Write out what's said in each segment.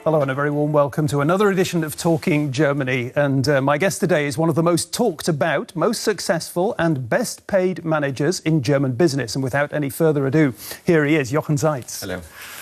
Hello and a very warm welcome to another edition of Talking Germany. And my guest today is one of the most talked about, most successful and best paid managers in German business. And without any further ado, here he is, Jochen Zeitz. Hello.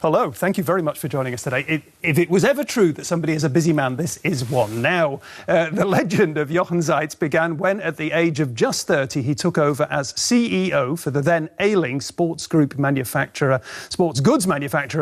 Hello, thank you very much for joining us today. If it was ever true that somebody is a busy man, this is one. Now, the legend of Jochen Zeitz began when, at the age of just 30, he took over as CEO for the then ailing sports goods manufacturer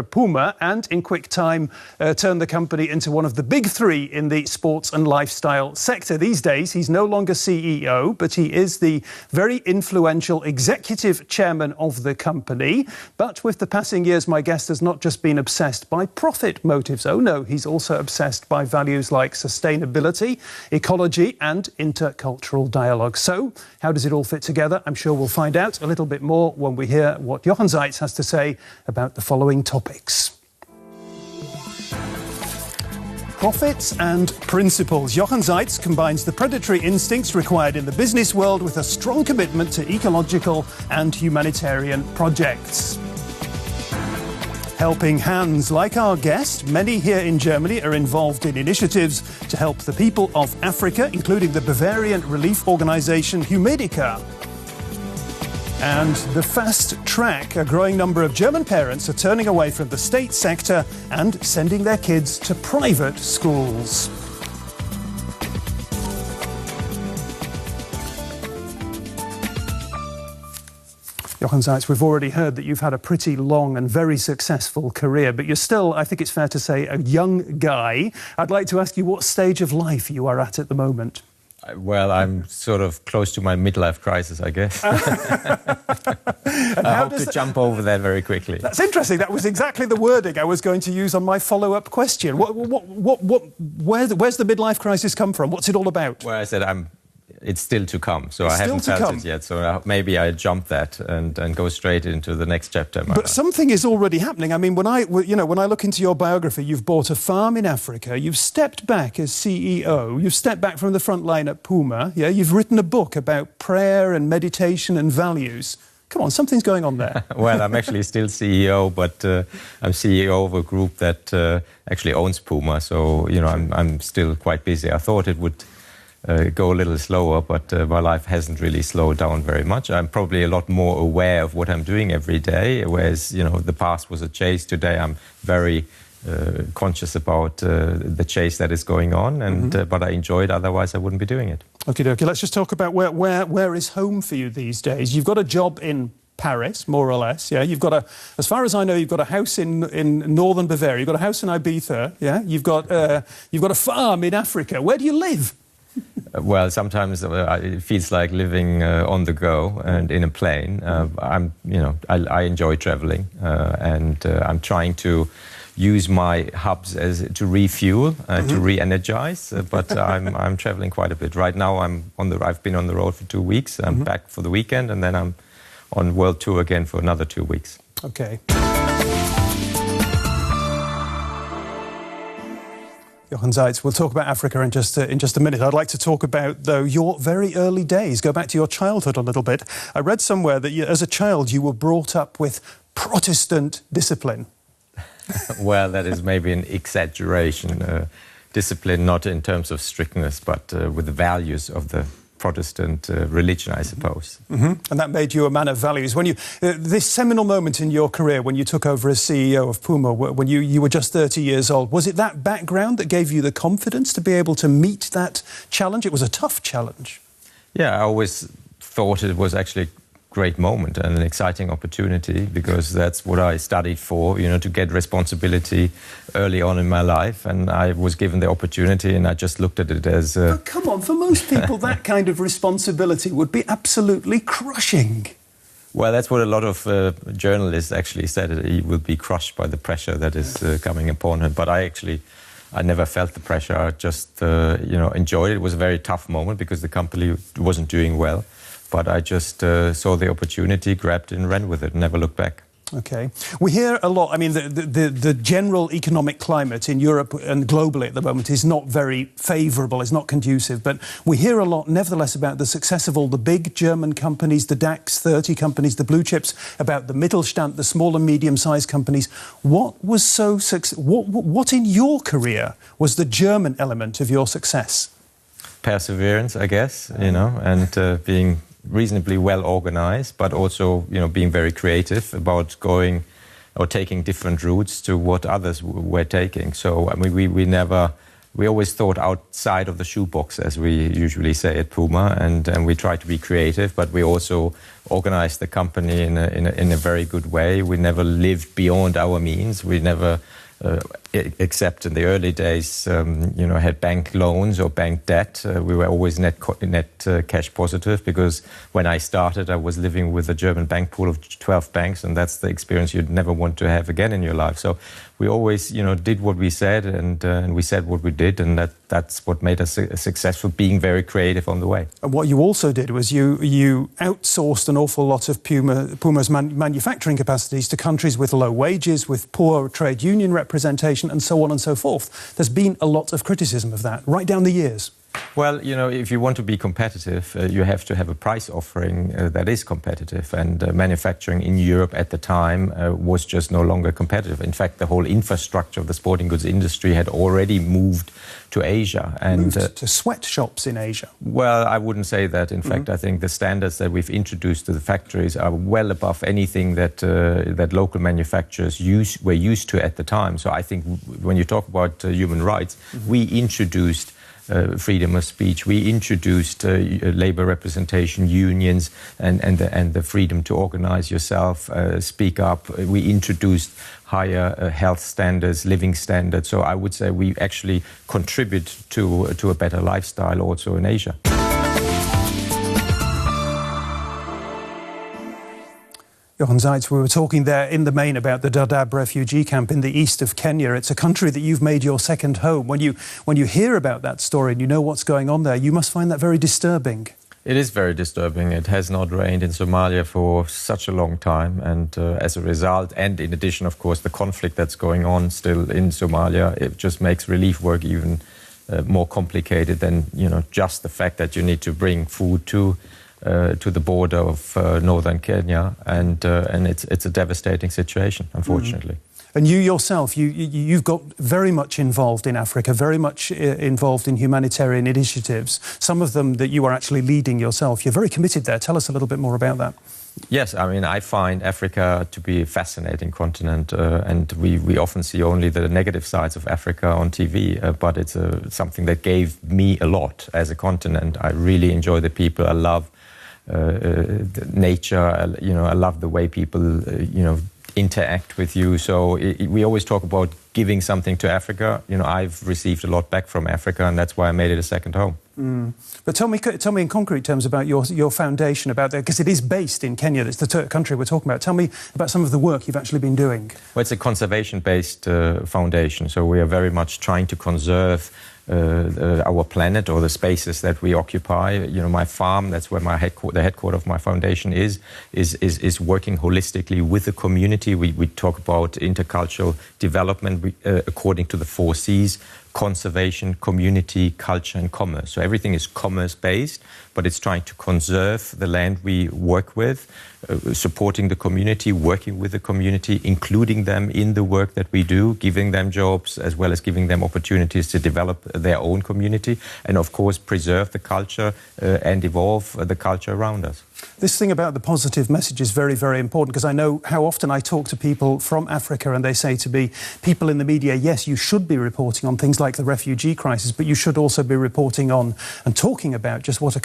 Puma, and in quick time turned the company into one of the big three in the sports and lifestyle sector. These days, he's no longer CEO, but he is the very influential executive chairman of the company. But with the passing years, my guest has not just been obsessed by profit motives. Oh no, he's also obsessed by values like sustainability, ecology and intercultural dialogue. So, how does it all fit together? I'm sure we'll find out a little bit more when we hear what Jochen Zeitz has to say about the following topics. Profits and principles. Jochen Zeitz combines the predatory instincts required in the business world with a strong commitment to ecological and humanitarian projects. Helping hands. Like our guest, many here in Germany are involved in initiatives to help the people of Africa, including the Bavarian relief organisation Humanitarian. And the fast track. A growing number of German parents are turning away from the state sector and sending their kids to private schools. Jochen Zeitz, we've already heard that you've had a pretty long and very successful career, but you're still, I think it's fair to say, a young guy. I'd like to ask you what stage of life you are at the moment. Well, I'm sort of close to my midlife crisis, I guess. I hope to jump over that very quickly. That's interesting. That was exactly the wording I was going to use on my follow-up question. Where's the midlife crisis come from? What's it all about? Well, I said it's still to come, so I haven't felt it yet. So maybe I jump that and go straight into the next chapter. But something is already happening. I mean, when I look into your biography, you've bought a farm in Africa. You've stepped back as CEO. You've stepped back from the front line at Puma. Yeah, you've written a book about prayer and meditation and values. Come on, something's going on there. Well, I'm actually still CEO, but I'm CEO of a group that actually owns Puma. So I'm still quite busy. I thought it would go a little slower, but my life hasn't really slowed down very much. I'm probably a lot more aware of what I'm doing every day, whereas, the past was a chase. Today I'm very conscious about the chase that is going on, and but I enjoy it, otherwise I wouldn't be doing it. Okay, let's just talk about where is home for you these days. You've got a job in Paris, more or less, yeah. You've got as far as I know, you've got a house in northern Bavaria. You've got a house in Ibiza, yeah. You've got a farm in Africa. Where do you live? Well, sometimes it feels like living on the go and in a plane. I enjoy traveling, and I'm trying to use my hubs to refuel, to re-energize. But I'm traveling quite a bit right now. I've been on the road for 2 weeks. I'm back for the weekend, and then I'm on world tour again for another 2 weeks. Okay. Jochen Zeitz, we'll talk about Africa in just a minute. I'd like to talk about, though, your very early days. Go back to your childhood a little bit. I read somewhere that as a child you were brought up with Protestant discipline. Well, that is maybe an exaggeration. Discipline, not in terms of strictness, but with the values of the Protestant religion, I suppose. And that made you a man of values. When this seminal moment in your career, when you took over as CEO of Puma, when you were just 30 years old, was it that background that gave you the confidence to be able to meet that challenge? It was a tough challenge. Yeah, I always thought it was actually great moment and an exciting opportunity, because that's what I studied for, to get responsibility early on in my life, and I was given the opportunity and I just looked at it as... But come on, for most people that kind of responsibility would be absolutely crushing. Well, that's what a lot of journalists actually said. He will be crushed by the pressure that is coming upon him. But I never felt the pressure. I just, enjoyed it. It was a very tough moment because the company wasn't doing well. But I just saw the opportunity, grabbed it and ran with it, and never looked back. Okay. We hear a lot, I mean, the general economic climate in Europe and globally at the moment is not very favourable, it's not conducive, but we hear a lot, nevertheless, about the success of all the big German companies, the DAX 30 companies, the blue chips, about the Mittelstand, the small and medium-sized companies. What was so what in your career was the German element of your success? Perseverance, I guess, you know, and being reasonably well organized, but also, you know, being very creative about going or taking different routes to what others were taking. So I mean, we always thought outside of the shoebox, as we usually say at Puma, and we try to be creative, but we also organized the company in a very good way. We never lived beyond our means. We never except in the early days, you know, had bank loans or bank debt. We were always net cash positive, because when I started, I was living with a German bank pool of 12 banks, and that's the experience you'd never want to have again in your life. So we always, you know, did what we said, and we said what we did, and that's what made us successful, being very creative on the way. And what you also did was you outsourced an awful lot of Puma's manufacturing capacities to countries with low wages, with poor trade union representation, and so on and so forth. There's been a lot of criticism of that right down the years. Well, you know, if you want to be competitive, you have to have a price offering that is competitive. And manufacturing in Europe at the time was just no longer competitive. In fact, the whole infrastructure of the sporting goods industry had already moved to Asia. And moved to sweatshops in Asia? Well, I wouldn't say that. In fact, I think the standards that we've introduced to the factories are well above anything that that local manufacturers were used to at the time. So I think when you talk about human rights, we introduced freedom of speech. We introduced labor representation, unions, and the freedom to organize yourself, speak up. We introduced higher health standards, living standards. So I would say we actually contribute to a better lifestyle also in Asia. Jochen Zeitz, we were talking there in the main about the Dadaab refugee camp in the east of Kenya. It's a country that you've made your second home. When you hear about that story and you know what's going on there, you must find that very disturbing. It is very disturbing. It has not rained in Somalia for such a long time, and as a result, and in addition, of course, the conflict that's going on still in Somalia, it just makes relief work even more complicated than, you know, just the fact that you need to bring food to the border of northern Kenya, and it's a devastating situation, unfortunately. And you yourself, you've got very much involved in Africa, very much involved in humanitarian initiatives, some of them that you are actually leading yourself. You're very committed there. Tell us a little bit more about that. Yes, I mean, I find Africa to be a fascinating continent, and we often see only the negative sides of Africa on TV, but it's something that gave me a lot as a continent. I really enjoy the people. I love nature, you know, I love the way people, you know, interact with you. So we always talk about giving something to Africa. You know, I've received a lot back from Africa, and that's why I made it a second home. But tell me in concrete terms about your foundation, about that, because it is based in Kenya. That's the country we're talking about. Tell me about some of the work you've actually been doing. Well, it's a conservation-based foundation, so we are very much trying to conserve our planet, or the spaces that we occupy. You know, my farm, that's where the headquarters of my foundation is working holistically with the community. We talk about intercultural development according to the 4 Cs: conservation, community, culture, and commerce. So everything is commerce-based, but it's trying to conserve the land we work with, supporting the community, working with the community, including them in the work that we do, giving them jobs, as well as giving them opportunities to develop their own community, and of course preserve the culture and evolve the culture around us. This thing about the positive message is very, very important, because I know how often I talk to people from Africa and they say to me, people in the media, yes, you should be reporting on things like the refugee crisis, but you should also be reporting on and talking about just what a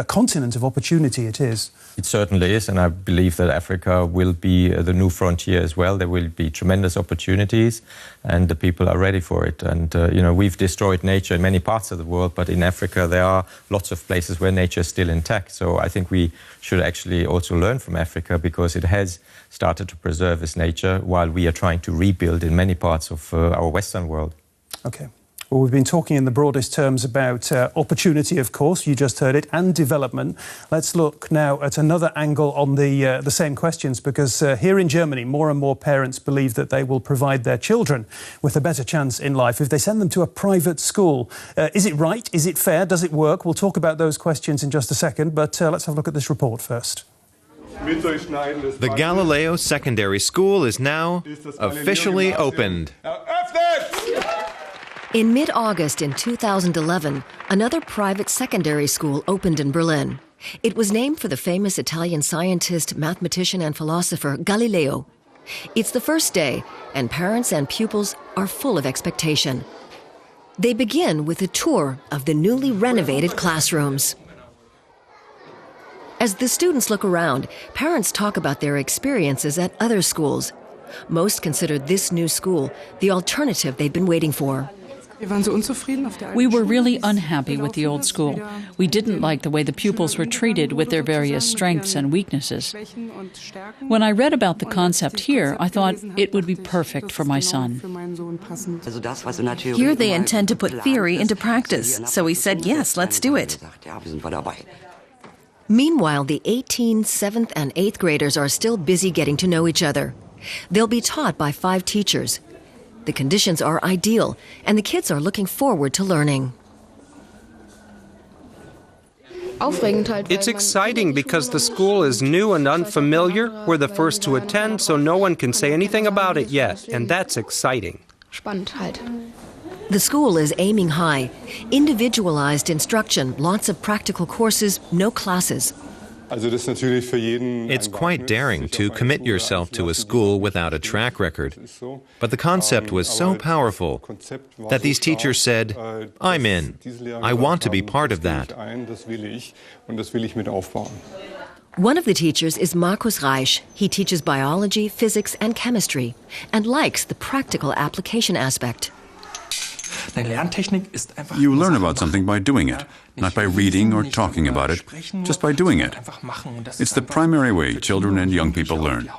continent of opportunity it is. It certainly is, and I believe that Africa will be the new frontier as well. There will be tremendous opportunities, and the people are ready for it. And, you know, we've destroyed nature in many parts of the world, but in Africa there are lots of places where nature is still intact. So I think we should actually also learn from Africa, because it has started to preserve its nature while we are trying to rebuild in many parts of our Western world. Okay. Well, we've been talking in the broadest terms about opportunity, of course, you just heard it, and development. Let's look now at another angle on the same questions, because here in Germany, more and more parents believe that they will provide their children with a better chance in life if they send them to a private school. Is it right? Is it fair? Does it work? We'll talk about those questions in just a second, but let's have a look at this report first. The Galileo Secondary School is now officially opened. In mid-August in 2011, another private secondary school opened in Berlin. It was named for the famous Italian scientist, mathematician and philosopher Galileo. It's the first day, and parents and pupils are full of expectation. They begin with a tour of the newly renovated classrooms. As the students look around, parents talk about their experiences at other schools. Most considered this new school the alternative they'd been waiting for. We were really unhappy with the old school. We didn't like the way the pupils were treated with their various strengths and weaknesses. When I read about the concept here, I thought it would be perfect for my son. Here they intend to put theory into practice, so we said, yes, let's do it. Meanwhile, the 18th, 7th and 8th graders are still busy getting to know each other. They'll be taught by 5 teachers. The conditions are ideal, and the kids are looking forward to learning. It's exciting because the school is new and unfamiliar. We're the first to attend, so no one can say anything about it yet, and that's exciting. The school is aiming high. Individualized instruction, lots of practical courses, no classes. It's quite daring to commit yourself to a school without a track record. But the concept was so powerful that these teachers said, I'm in. I want to be part of that. One of the teachers is Markus Reisch. He teaches biology, physics and chemistry and likes the practical application aspect. You learn about something by doing it, not by reading or talking about it, just by doing it. It's the primary way children and young people learn.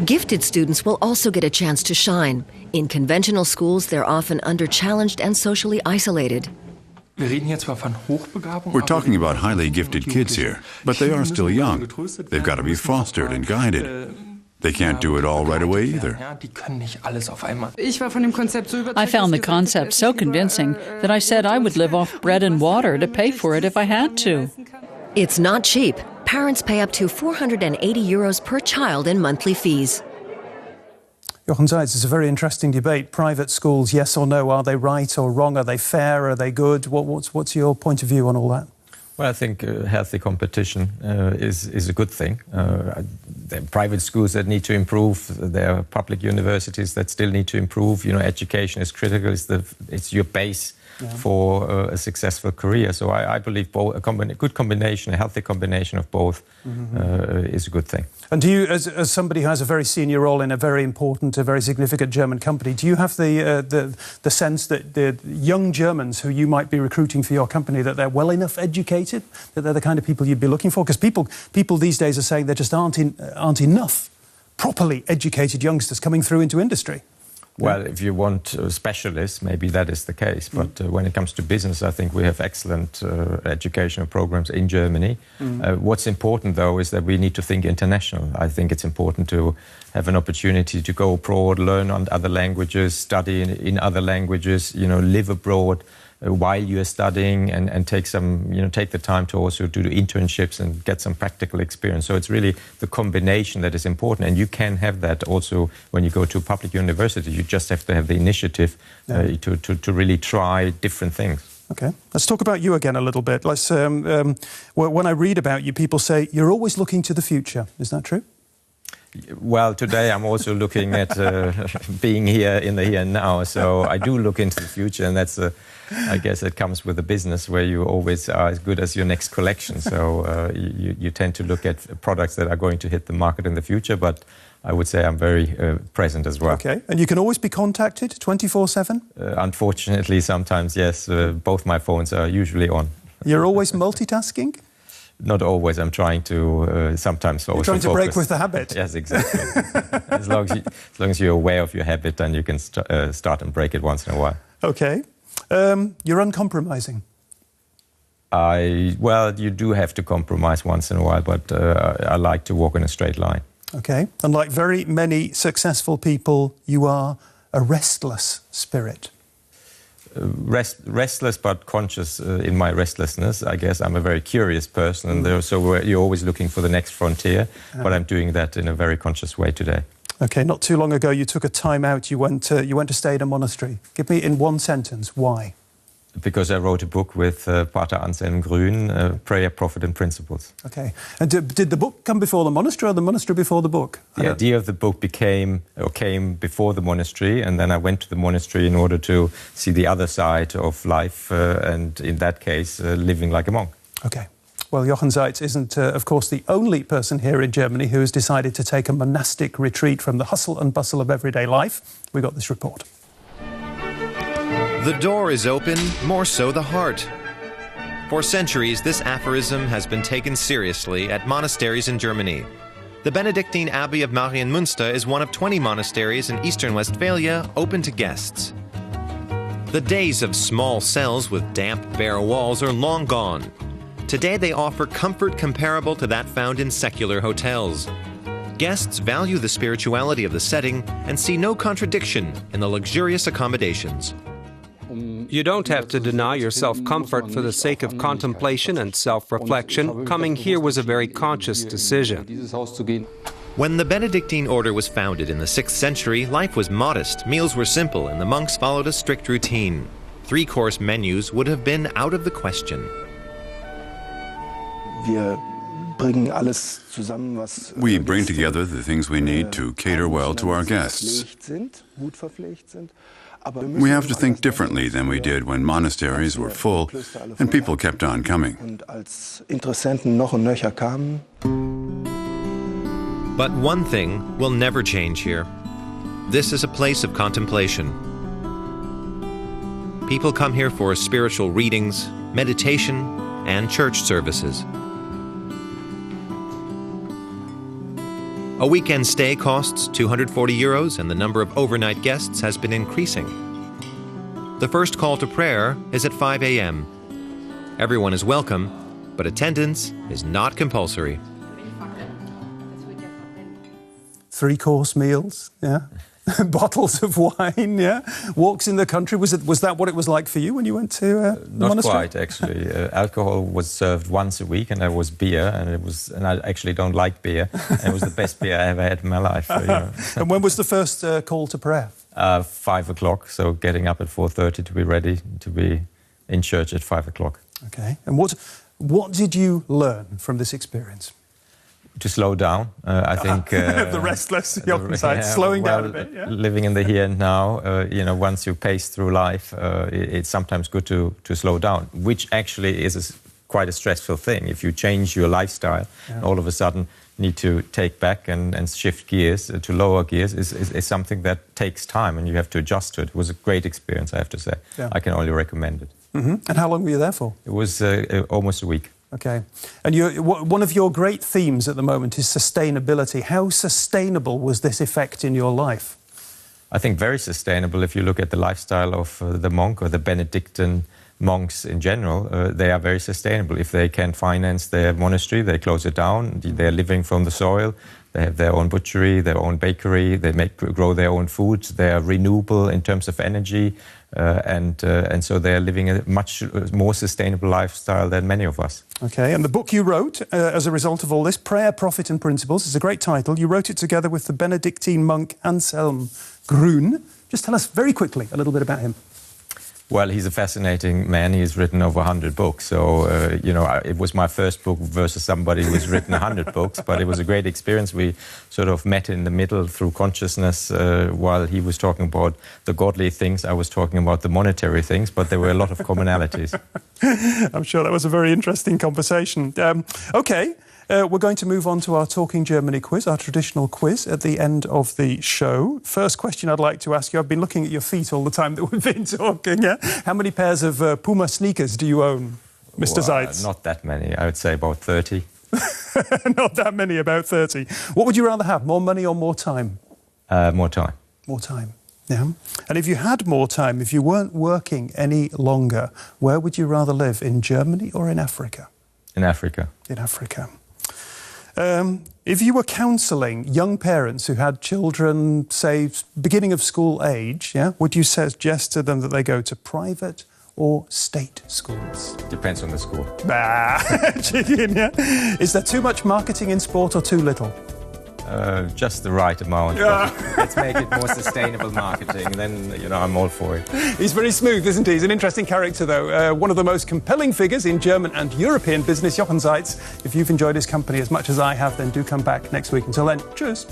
Gifted students will also get a chance to shine. In conventional schools, they're often under-challenged and socially isolated. We're talking about highly gifted kids here, but they are still young. They've got to be fostered and guided. They can't do it all right away either. I found the concept so convincing that I said I would live off bread and water to pay for it if I had to. It's not cheap. Parents pay up to €480 per child in monthly fees. Jochen Zeitz, it's a very interesting debate. Private schools, yes or no? Are they right or wrong? Are they fair? Are they good? What's your point of view on all that? Well, I think healthy competition is a good thing. There are private schools that need to improve. There are public universities that still need to improve. You know, education is critical. It's your base for a successful career. So I believe a good combination, a healthy combination of both is a good thing. And do you, as somebody who has a very senior role in a very important, a very significant German company, do you have the sense that the young Germans who you might be recruiting for your company, that they're well enough educated, that they're the kind of people you'd be looking for? Because people these days are saying there just aren't enough properly educated youngsters coming through into industry. Well, if you want specialists, maybe that is the case. But when it comes to business, I think we have excellent educational programs in Germany. What's important, though, is that we need to think international. I think it's important to have an opportunity to go abroad, learn on other languages, study in other languages, live abroad while you're studying, and take the time to also do the internships and get some practical experience. So it's really the combination that is important, and you can have that also when you go to a public university. You just have to have the initiative to really try different things. Okay, let's talk about you again a little bit. Let's when I read about you, people say you're always looking to the future. Is that true? Well, today I'm also looking at being here in the here and now. So I do look into the future, and that's I guess it comes with a business where you always are as good as your next collection. So you tend to look at products that are going to hit the market in the future, but I would say I'm very present as well. Okay, and you can always be contacted 24/7? Unfortunately, sometimes, yes. Both my phones are usually on. You're always multitasking? Not always. I'm trying to sometimes also You're trying to break with the habit. Yes, exactly. as long as you're aware of your habit, then you can start and break it once in a while. Okay. You're uncompromising. Well, you do have to compromise once in a while, but I like to walk in a straight line. Okay. And like very many successful people, you are a restless spirit. Restless but conscious in my restlessness. I guess I'm a very curious person, and so you're always looking for the next frontier, but I'm doing that in a very conscious way today. Okay, not too long ago you took a time out, you went to stay in a monastery. Give me in one sentence, why? Because I wrote a book with Pater Anselm Grün, Prayer, Prophet and Principles. Okay. And did the book come before the monastery or the monastery before the book? The idea of the book came before the monastery, and then I went to the monastery in order to see the other side of life, and in that case, living like a monk. Okay. Well, Jochen Zeitz isn't, of course, the only person here in Germany who has decided to take a monastic retreat from the hustle and bustle of everyday life. We got this report. The door is open, more so the heart. For centuries, this aphorism has been taken seriously at monasteries in Germany. The Benedictine Abbey of Marienmünster is one of 20 monasteries in eastern Westphalia open to guests. The days of small cells with damp, bare walls are long gone. Today they offer comfort comparable to that found in secular hotels. Guests value the spirituality of the setting and see no contradiction in the luxurious accommodations. You don't have to deny yourself comfort for the sake of contemplation and self-reflection. Coming here was a very conscious decision. When the Benedictine order was founded in the 6th century, life was modest, meals were simple, and the monks followed a strict routine. 3-course menus would have been out of the question. We bring together the things we need to cater well to our guests. We have to think differently than we did when monasteries were full and people kept on coming. But one thing will never change here. This is a place of contemplation. People come here for spiritual readings, meditation, and church services. A weekend stay costs 240 euros, and the number of overnight guests has been increasing. The first call to prayer is at 5 a.m. Everyone is welcome, but attendance is not compulsory. 3-course meals, yeah. Bottles of wine, yeah. Walks in the country. Was that what it was like for you when you went to the Not monastery? quite, actually. Alcohol was served once a week, and there was beer, and I actually don't like beer. And it was the best beer I ever had in my life. And when was the first call to prayer? 5 o'clock. So getting up at 4:30 to be ready to be in church at 5 o'clock. Okay. And what did you learn from this experience? To slow down, I think. The restless Jochen Zeitz, slowing down a bit. Yeah? Living in the here and now, once you pace through life, it's sometimes good to slow down, which actually is quite a stressful thing. If you change your lifestyle, and all of a sudden need to take back and shift gears to lower gears is something that takes time, and you have to adjust to it. It was a great experience, I have to say. Yeah. I can only recommend it. Mm-hmm. And how long were you there for? It was almost a week. Okay. And one of your great themes at the moment is sustainability. How sustainable was this effect in your life? I think very sustainable. If you look at the lifestyle of the monk or the Benedictine monks in general, they are very sustainable. If they can finance their monastery, they close it down. They're living from the soil. They have their own butchery, their own bakery. They grow their own food. They are renewable in terms of energy. And so they're living a much more sustainable lifestyle than many of us. Okay, and the book you wrote as a result of all this, Prayer, Prophet and Principles, is a great title. You wrote it together with the Benedictine monk Anselm Grün. Just tell us very quickly a little bit about him. Well, he's a fascinating man. He's written over 100 books. So, it was my first book versus somebody who's written 100 books, but it was a great experience. We sort of met in the middle through consciousness while he was talking about the godly things. I was talking about the monetary things, but there were a lot of commonalities. I'm sure that was a very interesting conversation. Okay. We're going to move on to our Talking Germany quiz, our traditional quiz at the end of the show. First question I'd like to ask you, I've been looking at your feet all the time that we've been talking. Yeah? How many pairs of Puma sneakers do you own, Mr. Zeitz? Not that many. I would say about 30. Not that many, about 30. What would you rather have, more money or more time? More time. More time. Yeah. And if you had more time, if you weren't working any longer, where would you rather live, in Germany or in Africa? In Africa. In Africa. If you were counselling young parents who had children, say, beginning of school age, yeah, would you suggest to them that they go to private or state schools? Depends on the school. Chicken, yeah. Is there too much marketing in sport or too little? Just the right amount. Let's make it more sustainable marketing, then, I'm all for it. He's very smooth, isn't he? He's an interesting character, though. One of the most compelling figures in German and European business, Jochen Zeitz. If you've enjoyed his company as much as I have, then do come back next week. Until then, cheers.